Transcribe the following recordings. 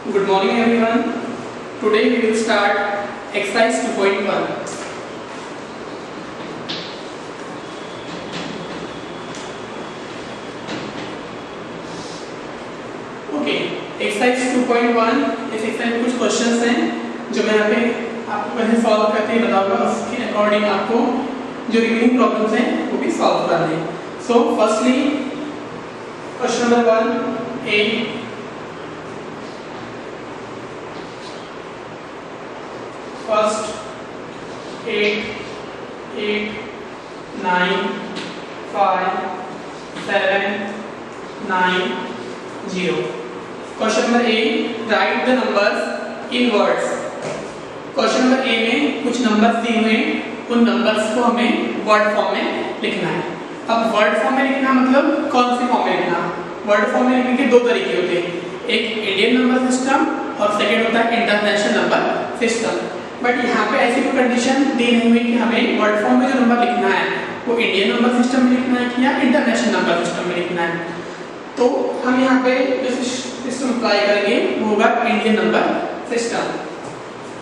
Good morning everyone. Today we will start exercise 2.1. Okay, exercise 2.1 इस exercise में कुछ questions हैं जो मैं यहाँ पे आपको पहले सॉल्व करके बताऊंगा, उसके अकॉर्डिंग आपको जो रिमेनिंग प्रॉब्लम्स हैं वो भी सॉल्व करने हैं। So firstly question number 1 A First 8, 9, 5, 7, 9, 0. Question number A. Write the numbers in words. Question number A में कुछ नंबर्स दिए हुए हैं, उन नंबर्स को हमें वर्ड फॉर्म में लिखना है। अब वर्ड फॉर्म में लिखना मतलब कौन से फॉर्म में लिखना? वर्ड फॉर्म में लिखने के दो तरीके होते हैं, एक इंडियन नंबर सिस्टम और सेकेंड होता है इंटरनेशनल नंबर सिस्टम। बट यहाँ पे ऐसी कोई कंडीशन दी नहीं हुई कि हमें वर्ड फॉर्म में जो नंबर लिखना है वो इंडियन नंबर सिस्टम में लिखना है या इंटरनेशनल नंबर सिस्टम में लिखना है। तो हम यहाँ पे जो सिस्टम अप्लाई करेंगे वो होगा इंडियन नंबर सिस्टम।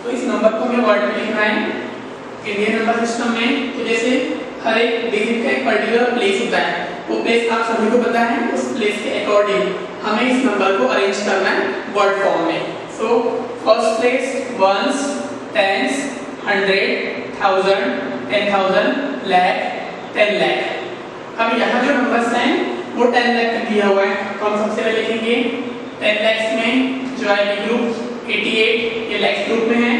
तो इस नंबर को हमें वर्ड में लिखना है इंडियन नंबर सिस्टम में। तो जैसे हर एक डिजिट का एक पर्टिकुलर प्लेस होता है, वो प्लेस आप सभी को पता है, उस प्लेस के अकॉर्डिंग हमें इस नंबर को अरेंज करना है वर्ड फॉर्म में। So first place ones, tens, 100, 1000, 10,000, lakh, 10 lakh। अब यहाँ जो नंबर्स हैं वो 10 लाख का दिया हुआ है, तो हम सबसे पहले लिखेंगे 10 लाख में जो आएगी ग्रुप 88 ये लैक्स ग्रुप में है,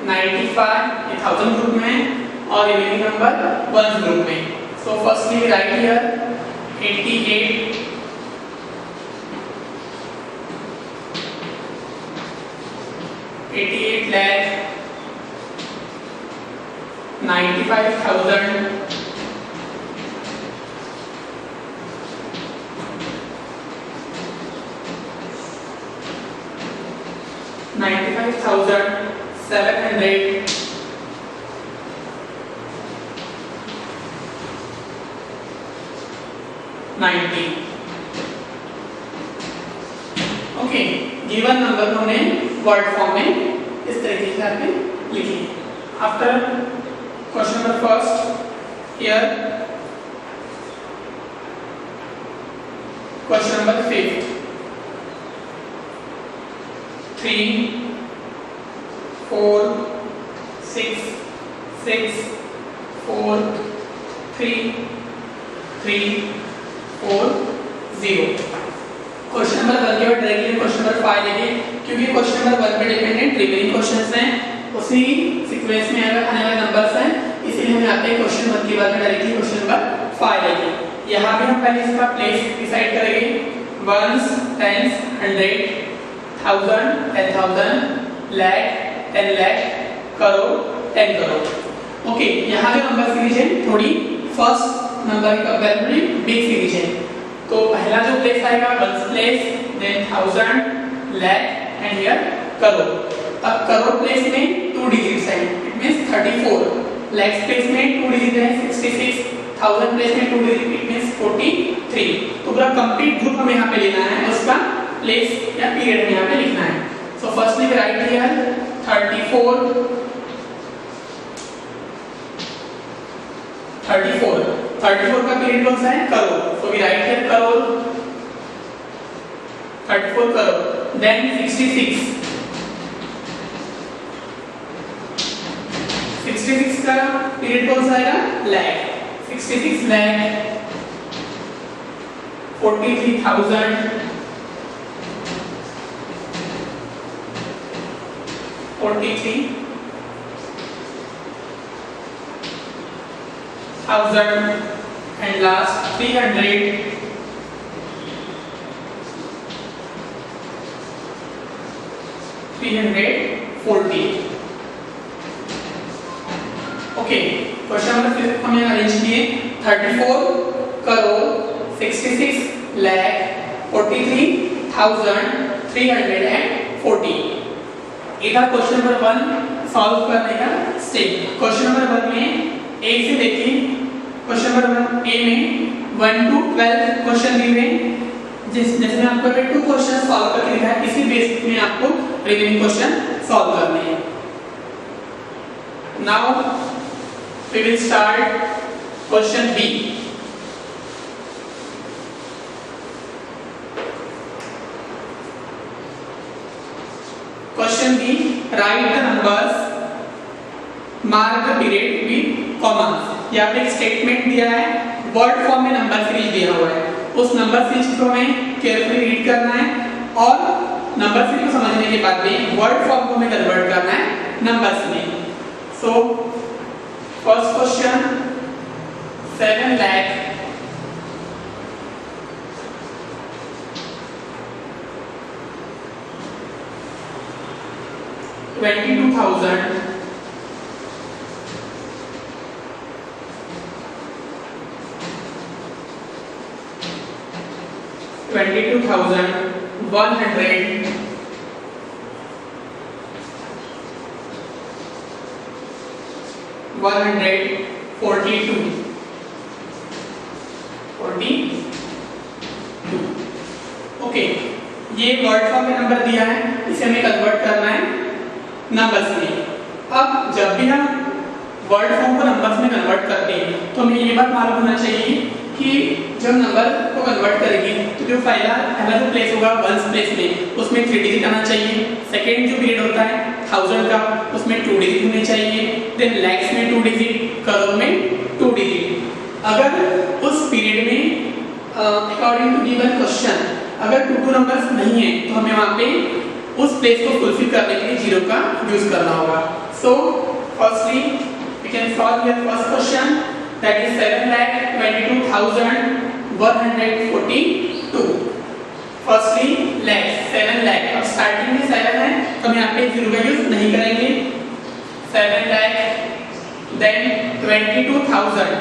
95 ये 1000 ग्रुप में है और रिमेनिंग नंबर 1 ग्रुप में। So firstly right here 88 lakh 95,000 95,700 90। Okay, given number को हमने वर्ड फॉर्म में इस तरीके से आपने लिखी। After question number first here question number 5 3 4 6 6 4 3 3 4 0। Question number 1 के बाद डायरेक्टली क्वेश्चन नंबर 5 लेंगे, क्योंकि क्वेश्चन नंबर 1 पे डिपेंडेंट रिमेनिंग क्वेश्चंस हैं, उसी सीक्वेंस में आने वाले नंबर्स हैं, इसीलिए हम यहाँ पे क्वेश्चन 1 के बाद डायरेक्टली क्वेश्चन नंबर 5 लेंगे। यहाँ पे हम पहले इसका प्लेस डिसाइड करेंगे, ones, tens, 100, 1000, 10,000, lakh, 10 lakh, crore, 10 crore. Okay, यहाँ जो नंबर सीरीज है थोड़ी फर्स्ट नंबर की कंपैरेटिवली बिग सीरीज है। तो पहला जो प्लेस आएगा ones place, then 1000, lakh and here crore. अब करोड़ प्लेस में 2 डिजिट्स हैं, इट मींस 34। lakh प्लेस में 2 डिजिट है 66, 1000 प्लेस में 2 डिजिट इट मींस 43। तो पूरा कंप्लीट ग्रुप हमें यहाँ पे लेना है, उसका प्लेस या पीरियड में यहाँ पे लिखना है। सो फर्स्टली राइट हियर 34 का पीरियड कौन सा है? Crore. So we write here crore 34 crore. Then 66 का पीरियड कौन सा आएगा? Lakh. 66 lakh 43,000 and last 300 340। Okay, question number फिर हमने अरेंज किए 34 करोड़ 66 लाख 43,340। इधर क्वेश्चन नंबर 1 सॉल्व करने का स्टेप। क्वेश्चन नंबर 1 में ए से देखिए, क्वेश्चन नंबर 1 ए में 1 to 12 क्वेश्चन दिए हुए, जैसे मैं आपको 2 क्वेश्चन सॉल्व करके दिखाया, इसी बेसिस में आपको रिमेनिंग क्वेश्चन सॉल्व करने हैं। Now we will start question B. Question B, write the numbers, mark the period with commas. यहाँ पे एक स्टेटमेंट दिया है, वर्ड फॉर्म में नंबर सीरीज दिया हुआ है, उस नंबर सीरीज को हमें केयरफुली रीड करना है और नंबर सीरीज को समझने के बाद में वर्ड फॉर्म को हमें कन्वर्ट करना है नंबर्स में। So first question, 7 lakh 22,000 100 142 okay, ये वर्ड फॉर्म में नंबर दिया है, इसे हमें कन्वर्ट करना है नंबर्स में। अब जब भी हम वर्ड फॉर्म को नंबर्स में कन्वर्ट करते हैं तो हमें ये बात मालूम होना चाहिए कि जब नंबर को कन्वर्ट करेंगे तो जो पहला जो प्लेस होगा वंस प्लेस में, उसमें 3 डिजिट आना चाहिए। सेकेंड जो पीरियड होता है 1000 का, उसमें 2 डिजिट होने चाहिए। देन लैक्स में 2 डिजिट, करोड़ में 2 डिजिट। अगर उस पीरियड में अकॉर्डिंग टू गिवन क्वेश्चन अगर 2 नंबर्स नहीं है तो हमें वहाँ पे उस प्लेस को फुलफिल करने के लिए 0 का यूज करना होगा। So firstly we can solve your first question, that is 7,22,142। Firstly lakhs, 7 lakh. अब स्टार्टिंग में 7 है तो हम यहाँ पे 0 का यूज नहीं करेंगे। 7 लाख, देन 22,000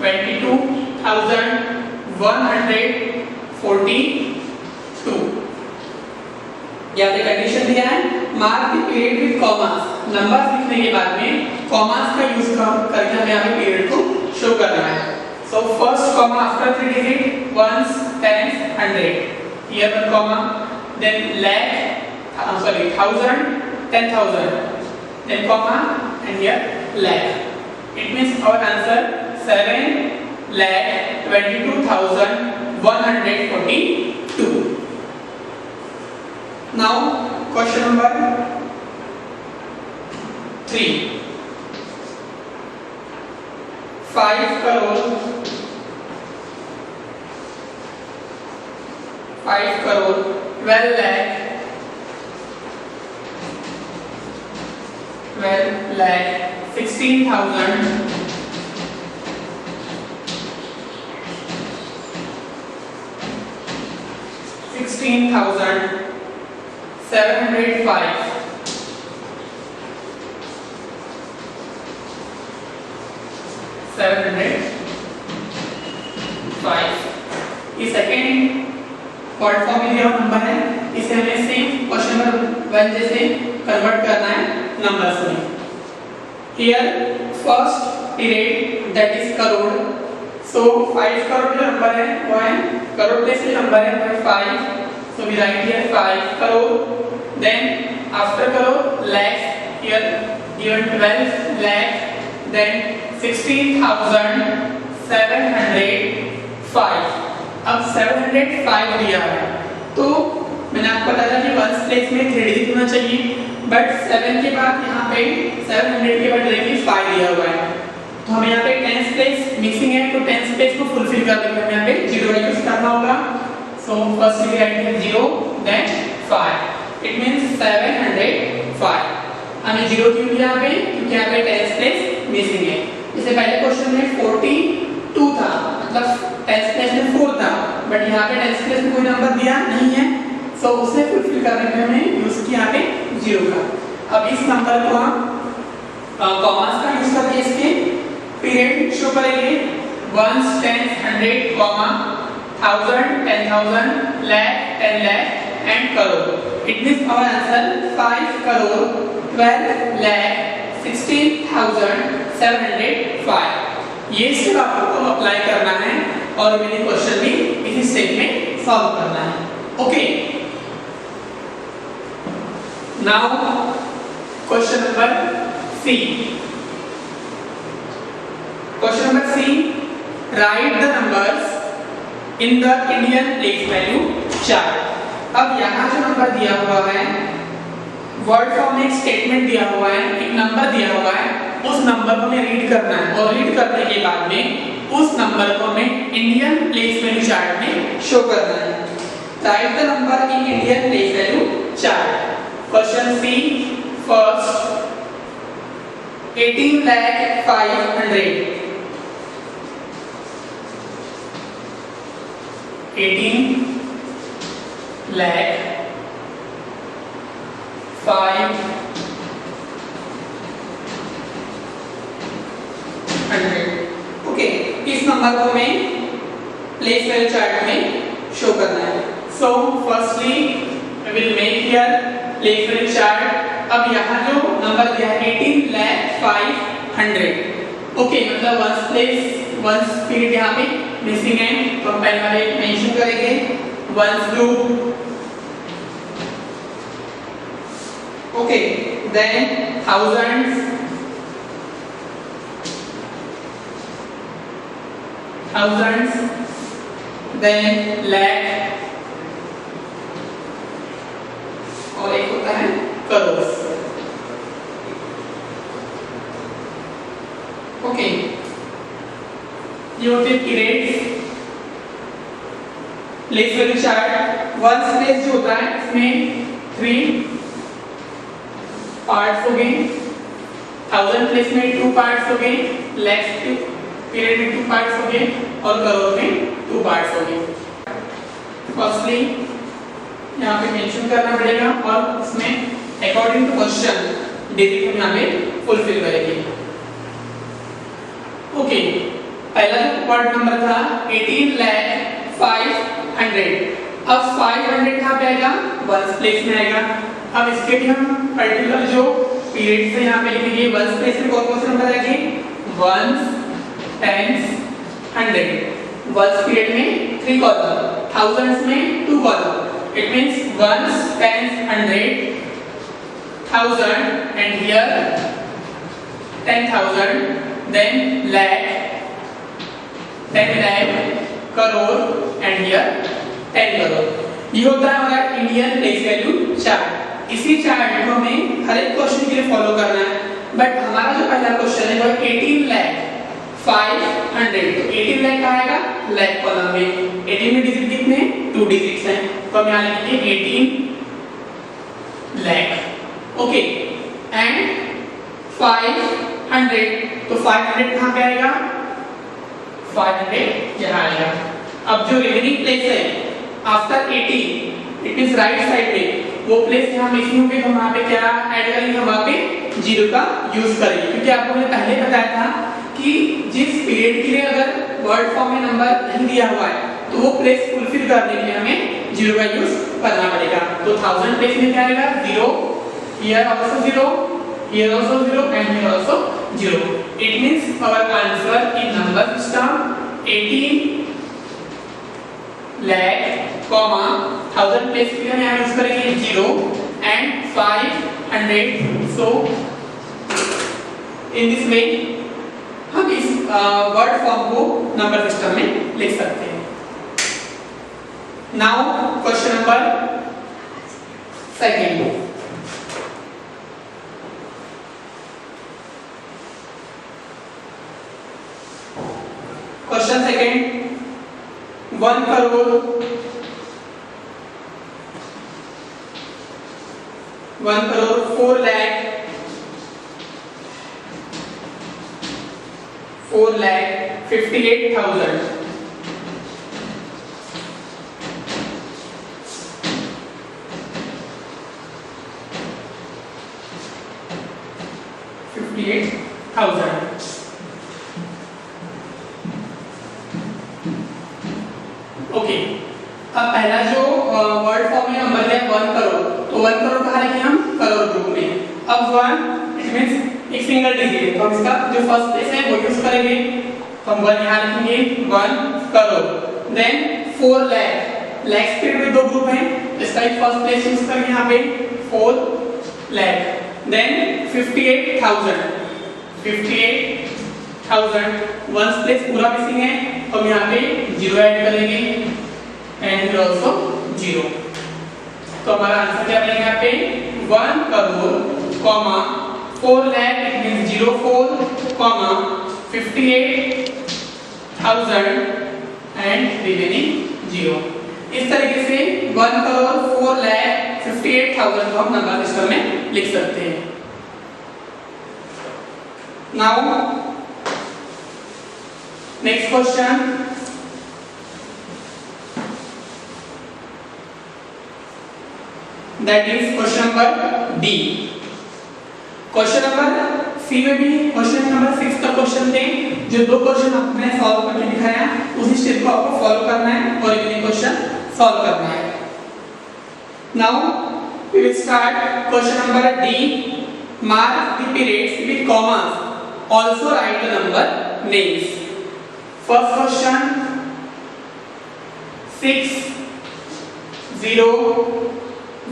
142। यहाँ पे कंडीशन दिया है, mark the period with commas. Number लिखने के बाद में कॉमास का यूज करके हमें यहाँ पे पीरियड को शो करना है। So first comma after 3 digit, ones, tens, 100, here one comma, then lakh, 1000, 10,000, then comma, and here lakh. It means our answer 7,22,142. Now question number 3, 5 crore 12 lakh 16,000 705 ये सेकेंड वर्ड फॉर्म में दिया हुआ number है, इसे हमें same question number 1 जैसे convert करना है नंबर्स में। Here first period that is crore. So 5 crore जो नंबर है वो है करोड़ प्लेस में नंबर है 5, so we write here 5 crore. Then after crore lakhs, here given 12 lakh, then 16,705. अब 705 दिया है तो मैंने आपको बताया कि वंस प्लेस में 3 डिजिट होना चाहिए, बट 7 के बाद यहाँ पे 700 के बाद डायरेक्टली 5 दिया हुआ है, तो हमें यहाँ पे 10th प्लेस मिसिंग है, तो 10th प्लेस को फुलफिल करने के लिए हमें यहाँ पे 0 का यूज करना होगा। So first we write here 0, then 5. It means 705. हमें 0 क्यों दिया यहाँ पे? क्योंकि यहाँ पे 10th प्लेस मिसिंग है। इससे पहले क्वेश्चन में 42 था, मतलब 10th प्लेस में 4 था, बट यहाँ पे 10th प्लेस में कोई नंबर दिया नहीं है, सो उसे फुलफिल करने में हमें यूज किया यहाँ पे 0 का। अब इस नंबर को हम कॉमास का यूज करके इसके पीरियड शो करेंगे। 1, 10, 100, 1000, 10,000, lakh, 10 lakh, and crore. It means our answer 5 crore 12 lakh 16,705. ये स्टेप आपको अप्लाई करना है और मेरे क्वेश्चन भी इसी स्टेप में सॉल्व करना है। Okay, now question number C. Question number C, write the numbers in the Indian place value chart. अब यहाँ जो नंबर दिया हुआ है, वर्ड फॉर्म में एक स्टेटमेंट दिया हुआ है, एक नंबर दिया हुआ है, उस नंबर को हमें रीड करना है और रीड करने के बाद में उस नंबर को हमें इंडियन प्लेस वैल्यू चार्ट में शो करना है। Write the number in Indian place value chart. Question C, first 18,500 okay, इस नंबर को हमें प्लेस वैल्यू चार्ट में शो करना है। So firstly we will make here place value chart. अब यहाँ जो नंबर दिया है 18,500, ओके, मतलब वंस पीरियड यहाँ पे मिसिंग है, तो हम पहले वाले मेंशन करेंगे ones group, okay, then thousands, then lakh, और एक होता है करोड़। ओके, ये होते हैं periods. Place value chart, ones place जो होता है इसमें 3 पार्ट्स हो गए, 1000 प्लेस में 2 पार्ट्स हो गए, लैक्स पीरियड में 2 पार्ट्स हो गए और करोड़ में 2 पार्ट्स हो गए। फर्स्टली यहाँ पे मेंशन करना पड़ेगा और इसमें अकॉर्डिंग टू क्वेश्चन डिजिट हम यहाँ पे फुलफिल करेंगे। ओके, पहला जो वर्ड नंबर था 18,500। अब 500 कहाँ पे आएगा? वंस प्लेस में आएगा। अब इसके भी हम पर्टिकुलर जो पीरियड से यहाँ पे लिखेंगे, वंस प्लेस में कौन कौन से नंबर आएंगे? Once, tens, 100। वंस पीरियड में 3 कॉलम, थाउजेंड्स में 2 column. It means ones, tens, 100, 1000 and here 10,000, then lakh, 10 lakh, crore and here 10 crore. ये होता है हमारा इंडियन प्लेस वैल्यू चार्ट। इसी चार्ट को हमें हर एक क्वेश्चन के लिए फॉलो करना है, बट हमारा जो पहला क्वेश्चन है वो 18,500। तो 18 लाख का आएगा लाख कॉलम में। 18 में डिजिट कितने? 2 डिजिट्स हैं, तो हम यहाँ लिखेंगे 18 लाख। ओके, एंड 500, तो 500 कहाँ पे आएगा? 500 यहाँ आएगा। अब जो रिमेनिंग प्लेस है after 18, it means right side पे, वो प्लेस यहाँ मिसिंग होंगे, तो हम वहाँ पे क्या ऐड करेंगे? हम वहाँ पे 0 का यूज करेंगे, क्योंकि आपको मैंने पहले बताया था कि जिस पीरियड के लिए अगर वर्ड फॉर्म में नंबर नहीं दिया हुआ है तो वो प्लेस फुलफिल करने के लिए हमें 0 का यूज करना पड़ेगा। तो 1000 प्लेस में क्या आएगा? 0, here also 0, here also 0 and here also 0। It means our answer in number system 18 lakh, 1000 place के लिए हम यहाँ यूज करेंगे 0 and 500। So in this way हम इस वर्ड फॉर्म को नंबर सिस्टम में लिख सकते हैं। Now question number second. Question second, 1 crore 4 lakh 58,000। Okay, अब पहला जो वर्ड फॉर्म में नंबर है 1 करोड़, तो 1 करोड़ कहाँ लिखे हम? करोड़ ग्रुप में। अब 1 इट मींस एक सिंगल डिजिट है, तो हम इसका जो फर्स्ट प्लेस है वो यूज करेंगे, तो हम 1 यहाँ लिखेंगे 1 करोड़। देन 4 लाख, लैक्स के भी 2 ग्रुप हैं, इसका एक फर्स्ट प्लेस यूज करेंगे यहाँ पे 4 lakh. Then 58,000 वंस प्लेस पूरा मिसिंग है तो हम यहाँ पे 0 ऐड करेंगे एंड ऑल्सो 0. तो हमारा आंसर क्या बनेगा यहाँ पे 1 crore, 4 lakh, it means 04, 58,000 and remaining 0. इस तरीके से 1 करोड़ 4 लाख 58,000 को हम नंबर सिस्टम में लिख सकते हैं. Now next question, that is question number D. Question number C में भी क्वेश्चन नंबर 6 का क्वेश्चन थे. जो 2 क्वेश्चन आपने सॉल्व करके दिखाया उसी स्टेप को आपको फॉलो करना है और ये क्वेश्चन सॉल्व करना है. Now we will start question number D. Mark the periods with commas, also write the number names. First question 6 0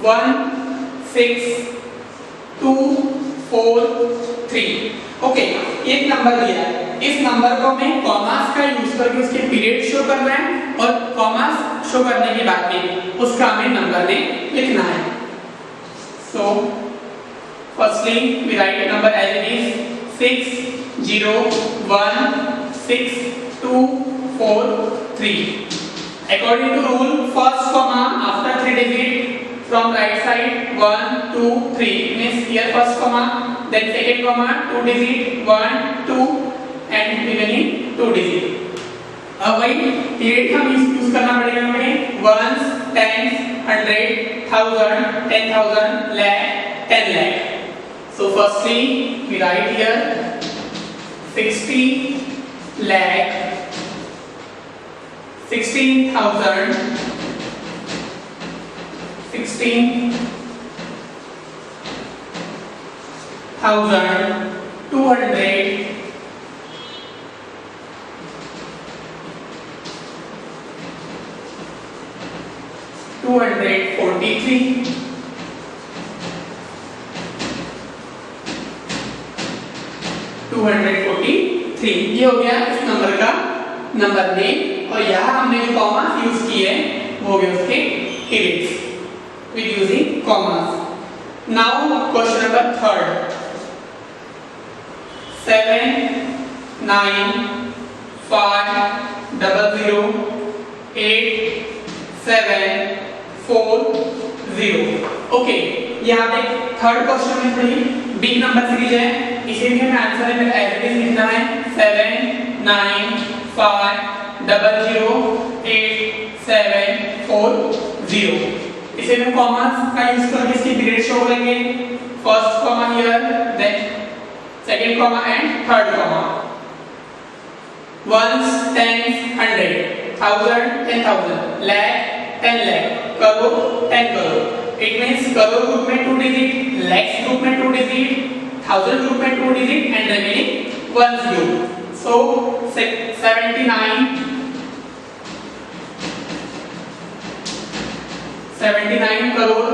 1 6 2 4 3. Okay, एक नंबर दिया है. इस नंबर को हमें कॉमास का यूज करके उसके पीरियड शो करना है और कॉमास शो करने के बाद में उसका हमें नंबर नेम लिखना है. So firstly we write number as it is 6 0 1 6 2 4 3. According to rule, first comma after 3 digit from right side 1 2 3 means here first comma, then second comma 2 digit 1 2 and remaining 2 digit. अब वही period हम use करना पड़ेगा हमें ones, tens, 100, 1000, 10,000, lakh, 10 lakh. So firstly we write here 60 lakh 16,000 16,200 243 243. ये हो गया इस नंबर का नंबर नेम और यहाँ हमने जो कॉमास यूज किए वो भी उसके periods with using commas. Now question number 3. 7 9 5 0 8 7 4 0. Okay, यहाँ पे थर्ड क्वेश्चन में थोड़ी बिग नंबर सीरीज है, इसे भी हमें आंसर में एज इट इज लिखना है 7 9 5 0 8 7 4 0. इसे हम कॉमास का यूज करके इसकी पीरियड शो करेंगे. First comma here, then second comma and third comma. ones, tens, 100, 1000, 10,000, lakh, 10 lakh, crore 10 crore. It means crore group में 2 डिजिट, lakhs ग्रुप में 2 डिजिट, 1000 ग्रुप में 2 digit and remaining ones group. So 79 crore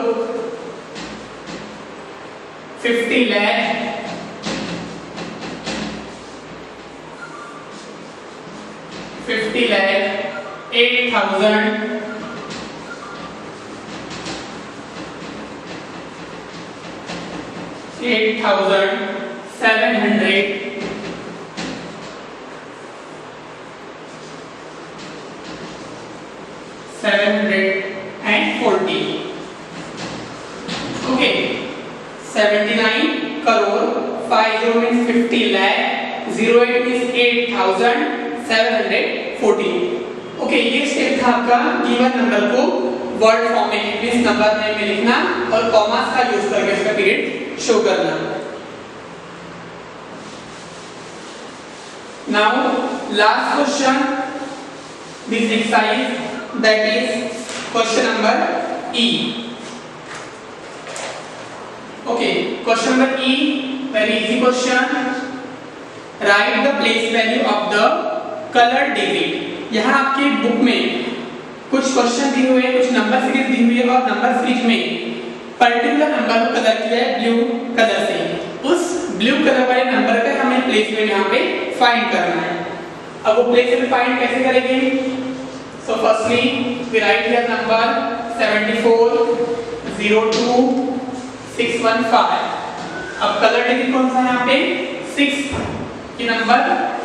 50 lakh 8,000 8,700 740. Okay, 79 crore 50 means 50 lakh 08 means 8,740. Okay, ये step था आपका given number को word form में means number name में लिखना और कॉमास का यूज करके उसका पीरियड शो करना. Now last question this exercise, that is question number E. Okay, question number E, very easy question. Write the place value of the colored digit. यहाँ आपकी book में कुछ क्वेश्चन दिए हुए हैं, कुछ नंबर सीरीज दी हुई है और नंबर सीरीज में पर्टिकुलर नंबर को कलर किया है ब्लू कलर से, उस ब्लू कलर वाले नंबर का हमें प्लेस वैल्यू यहाँ पे फाइंड करना है। अब वो प्लेस वैल्यू फाइंड कैसे करेंगे? So firstly we write here number 7402615। अब कलर डिजिट कौन सा है यहाँ पे? 6 की नंबर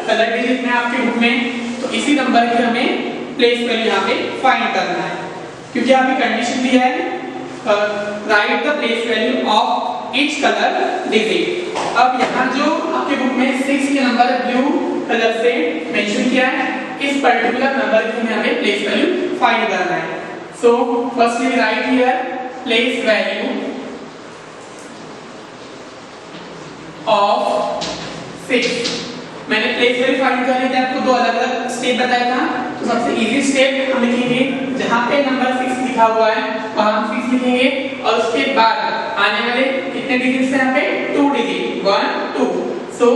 कलर डिजिट में आपके बुक में, तो इसी नंबर की हमें प्लेस वैल्यू यहाँ पे फाइंड करना है, क्योंकि यहाँ पे कंडीशन दिया है write the place value of each colour digit. अब यहाँ जो आपके बुक में 6 के नंबर ब्लू कलर से मेंशन किया है, इस पर्टिकुलर नंबर की हमें यहाँ पे प्लेस वैल्यू फाइंड करना है। So firstly right here place value of 6। मैंने प्लेस वैल्यू फाइंड करने के आपको दो अलग अलग स्टेप बताया था। तो सबसे इजी स्टेप हम लिखेंगे, जहां पे नंबर 6 लिखा हुआ है वहां हम 6 लिखेंगे, और उसके बाद आने वाले कितने डिजिट्स हैं यहाँ पे? 2 digit, 1 2। So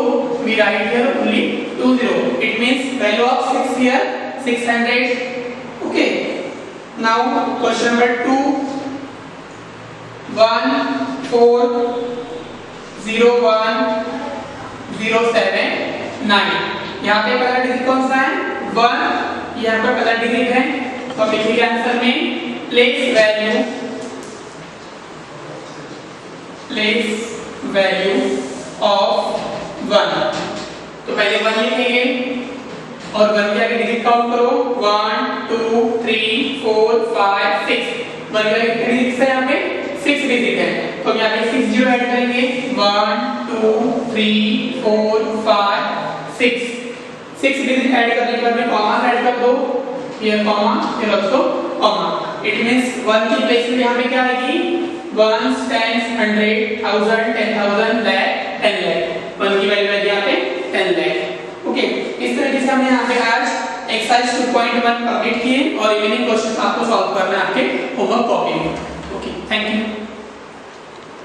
we write here only 20। It means value of 6 here 600। Okay, now question number 2 1401079। यहाँ पे कलर डिजिट कौन सा है? 1। यहाँ पर कलर डिजिट है, तो लिखिए आंसर में प्लेस वैल्यू ऑफ 1। तो पहले 1 लिखेंगे और 1 के आगे डिजिट काउंट करो, 1 2 3 4 5 6। 1 के आगे कितने डिजिट है? यहाँ पे 6 डिजिट है, तो हम यहाँ पे 6 जीरो ऐड करेंगे, 1 2 3 4 5 6। 6 डिजिट ऐड करने के बाद में कॉमा ऐड कर दो, ये कॉमा फिर ऑल्सो कॉमा। इट मींस 1 की प्लेस में यहाँ पे क्या आएगी? 1 10 100 1000 10,000 lakh 10 lakh। 1 की वैल्यू है यहाँ पे 10 lakh। ओके, इस तरीके से हमने यहाँ पे आज एक्सरसाइज 2.1 कंप्लीट किए और रिमेनिंग क्वेश्चंस आपको सॉल्व करना है आपके होमवर्क कॉपी में। Okay, thank you.